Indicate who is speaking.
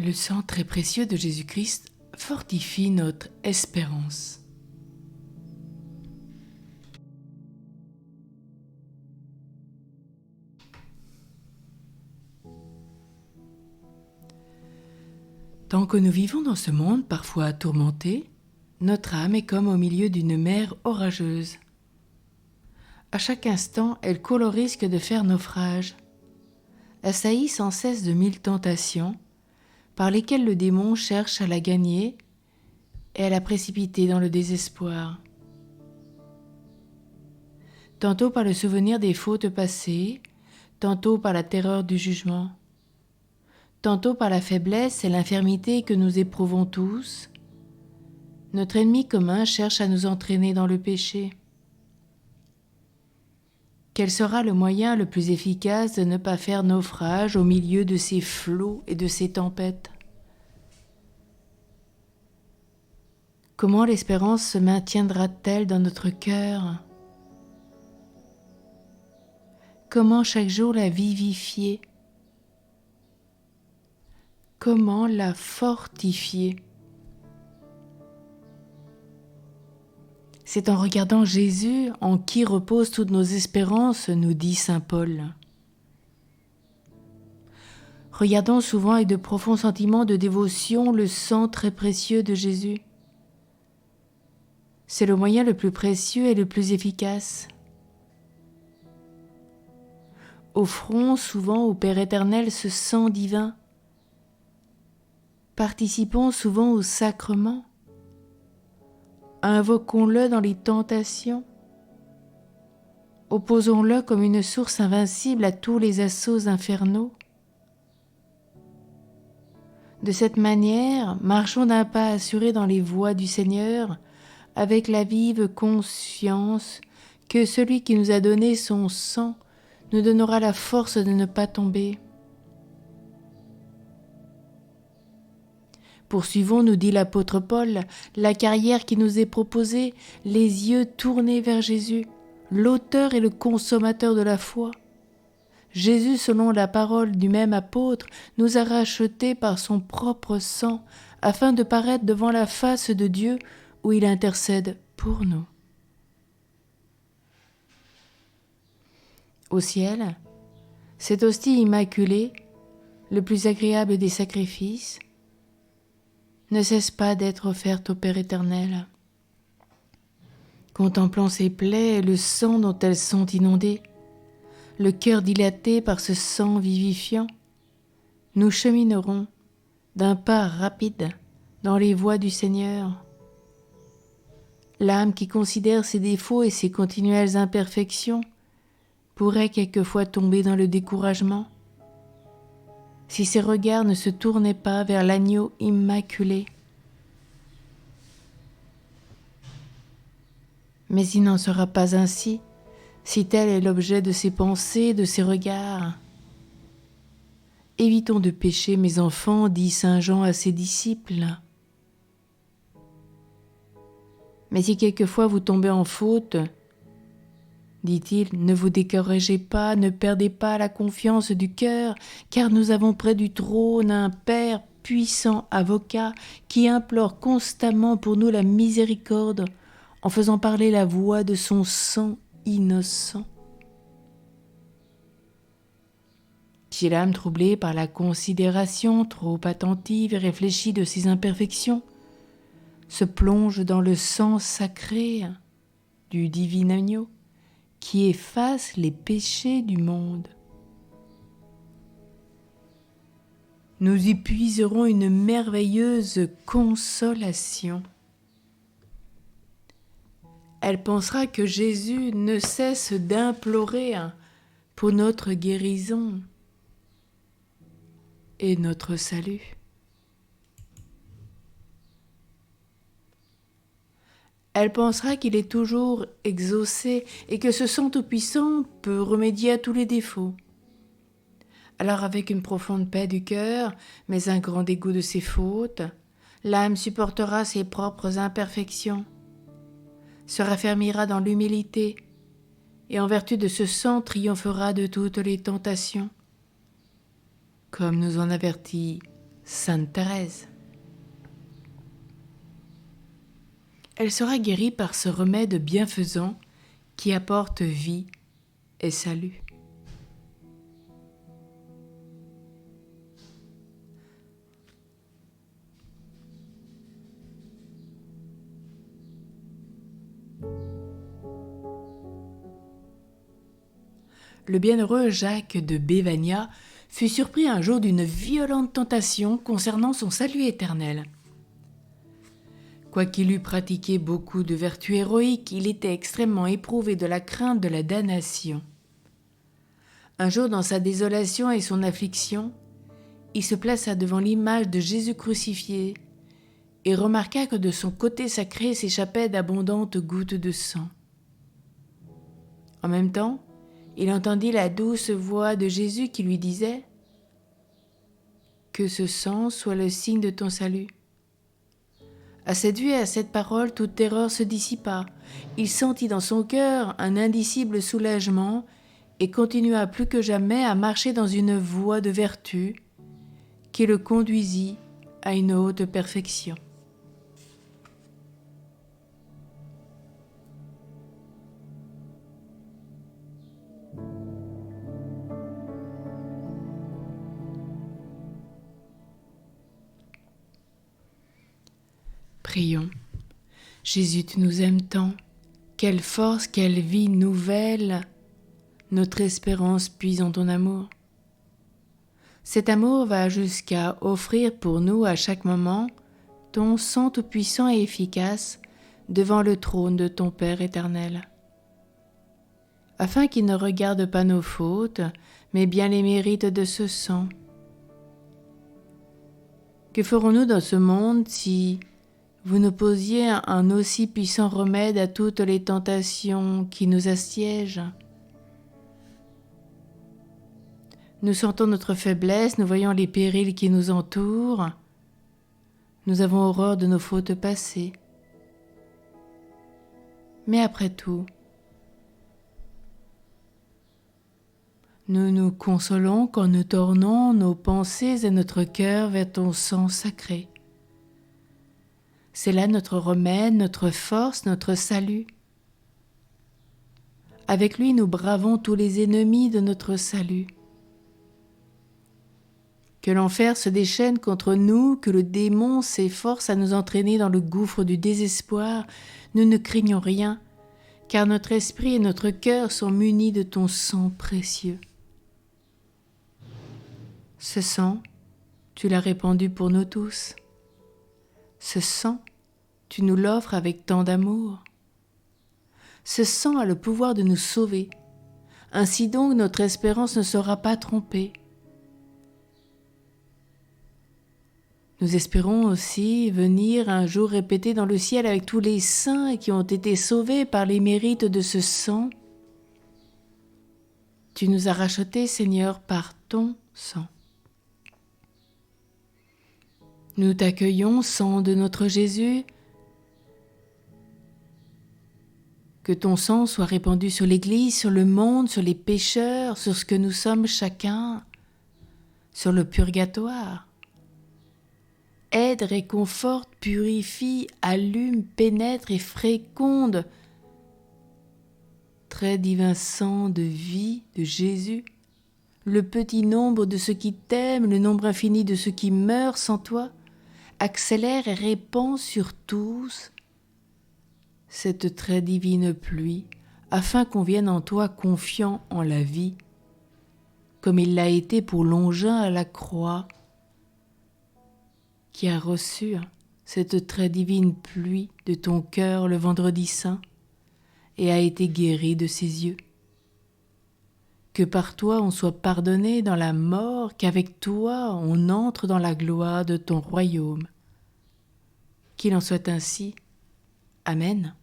Speaker 1: Le sang très précieux de Jésus-Christ fortifie notre espérance. Tant que nous vivons dans ce monde parfois tourmenté, notre âme est comme au milieu d'une mer orageuse. À chaque instant, elle court le risque de faire naufrage, assaillie sans cesse de 1000 tentations, par lesquelles le démon cherche à la gagner et à la précipiter dans le désespoir. Tantôt par le souvenir des fautes passées, tantôt par la terreur du jugement, tantôt par la faiblesse et l'infirmité que nous éprouvons tous, notre ennemi commun cherche à nous entraîner dans le péché. Quel sera le moyen le plus efficace de ne pas faire naufrage au milieu de ces flots et de ces tempêtes ? Comment l'espérance se maintiendra-t-elle dans notre cœur ? Comment chaque jour la vivifier ? Comment la fortifier ? C'est en regardant Jésus en qui reposent toutes nos espérances, nous dit saint Paul. Regardons souvent avec de profonds sentiments de dévotion le sang très précieux de Jésus. C'est le moyen le plus précieux et le plus efficace. Offrons souvent au Père éternel ce sang divin. Participons souvent au sacrement. Invoquons-le dans les tentations. Opposons-le comme une source invincible à tous les assauts infernaux. De cette manière, marchons d'un pas assuré dans les voies du Seigneur, avec la vive conscience que celui qui nous a donné son sang nous donnera la force de ne pas tomber. Poursuivons, nous dit l'apôtre Paul, la carrière qui nous est proposée, les yeux tournés vers Jésus, l'auteur et le consommateur de la foi. Jésus, selon la parole du même apôtre, nous a rachetés par son propre sang, afin de paraître devant la face de Dieu, où il intercède pour nous. Au ciel, cette hostie immaculée, le plus agréable des sacrifices, ne cesse pas d'être offerte au Père éternel. Contemplant ses plaies et le sang dont elles sont inondées, le cœur dilaté par ce sang vivifiant, nous cheminerons d'un pas rapide dans les voies du Seigneur. L'âme qui considère ses défauts et ses continuelles imperfections pourrait quelquefois tomber dans le découragement si ses regards ne se tournaient pas vers l'agneau immaculé. Mais il n'en sera pas ainsi, si tel est l'objet de ses pensées, de ses regards. Évitons de pécher, mes enfants, dit saint Jean à ses disciples. Mais si quelquefois vous tombez en faute, dit-il, ne vous découragez pas, ne perdez pas la confiance du cœur, car nous avons près du trône un Père puissant avocat qui implore constamment pour nous la miséricorde en faisant parler la voix de son sang innocent. Si l'âme troublée par la considération trop attentive et réfléchie de ses imperfections se plonge dans le sang sacré du divin agneau, qui efface les péchés du monde, nous y puiserons une merveilleuse consolation. Elle pensera que Jésus ne cesse d'implorer pour notre guérison et notre salut. Elle pensera qu'il est toujours exaucé et que ce sang tout-puissant peut remédier à tous les défauts. Alors avec une profonde paix du cœur, mais un grand dégoût de ses fautes, l'âme supportera ses propres imperfections, se raffermira dans l'humilité et en vertu de ce sang triomphera de toutes les tentations, comme nous en avertit Sainte Thérèse. Elle sera guérie par ce remède bienfaisant qui apporte vie et salut. Le bienheureux Jacques de Bévania fut surpris un jour d'une violente tentation concernant son salut éternel. Quoiqu'il eût pratiqué beaucoup de vertus héroïques, il était extrêmement éprouvé de la crainte de la damnation. Un jour, dans sa désolation et son affliction, il se plaça devant l'image de Jésus crucifié et remarqua que de son côté sacré s'échappaient d'abondantes gouttes de sang. En même temps, il entendit la douce voix de Jésus qui lui disait « Que ce sang soit le signe de ton salut ». À cette vue et à cette parole, toute terreur se dissipa. Il sentit dans son cœur un indicible soulagement et continua plus que jamais à marcher dans une voie de vertu qui le conduisit à une haute perfection. Prions. Jésus, tu nous aimes tant. Quelle force, quelle vie nouvelle notre espérance puise en ton amour. Cet amour va jusqu'à offrir pour nous à chaque moment ton sang tout-puissant et efficace devant le trône de ton Père éternel. Afin qu'il ne regarde pas nos fautes, mais bien les mérites de ce sang. Que ferons-nous dans ce monde si vous nous posiez un aussi puissant remède à toutes les tentations qui nous assiègent? Nous sentons notre faiblesse, nous voyons les périls qui nous entourent. Nous avons horreur de nos fautes passées. Mais après tout, nous nous consolons quand nous tournons nos pensées et notre cœur vers ton sang sacré. C'est là notre remède, notre force, notre salut. Avec lui, nous bravons tous les ennemis de notre salut. Que l'enfer se déchaîne contre nous, que le démon s'efforce à nous entraîner dans le gouffre du désespoir, nous ne craignons rien, car notre esprit et notre cœur sont munis de ton sang précieux. Ce sang, tu l'as répandu pour nous tous. Ce sang, tu nous l'offres avec tant d'amour. Ce sang a le pouvoir de nous sauver. Ainsi donc, notre espérance ne sera pas trompée. Nous espérons aussi venir un jour répéter dans le ciel avec tous les saints qui ont été sauvés par les mérites de ce sang. Tu nous as rachetés, Seigneur, par ton sang. Nous t'accueillons, sang de notre Jésus. Que ton sang soit répandu sur l'Église, sur le monde, sur les pécheurs, sur ce que nous sommes chacun, sur le purgatoire. Aide, réconforte, purifie, allume, pénètre et féconde. Très divin sang de vie de Jésus, le petit nombre de ceux qui t'aiment, le nombre infini de ceux qui meurent sans toi, accélère et répand sur tous cette très divine pluie, afin qu'on vienne en toi confiant en la vie, comme il l'a été pour Longin à la croix, qui a reçu cette très divine pluie de ton cœur le vendredi saint et a été guéri de ses yeux. Que par toi on soit pardonné dans la mort, qu'avec toi on entre dans la gloire de ton royaume. Qu'il en soit ainsi. Amen.